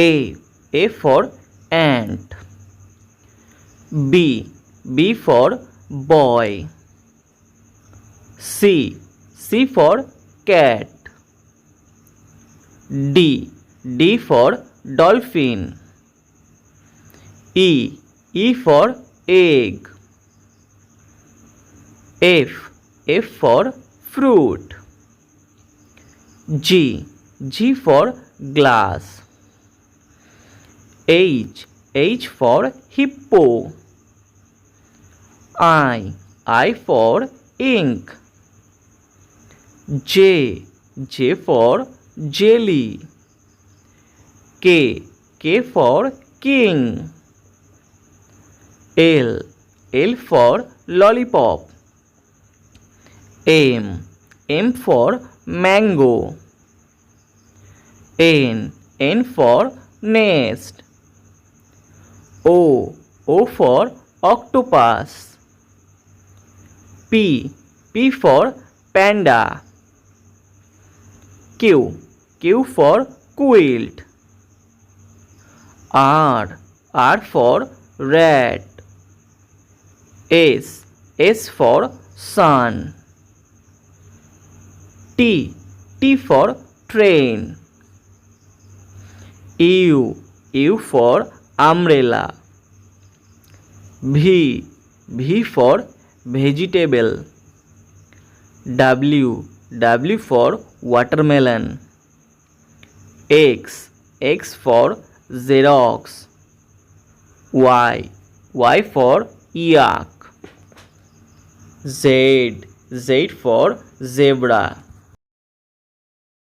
A for ant. B for boy. C for cat. D for dolphin. E for egg. F for fruit. G for glass. H for hippo. I for ink. J for jelly. K for king. L for lollipop. M for mango. N for nest. O for octopus. P for panda. Q for quilt. R for rat. S for sun. T for train. U for umbrella. V for vegetable. W for watermelon. X for Xerox. Y for yak. Z for zebra.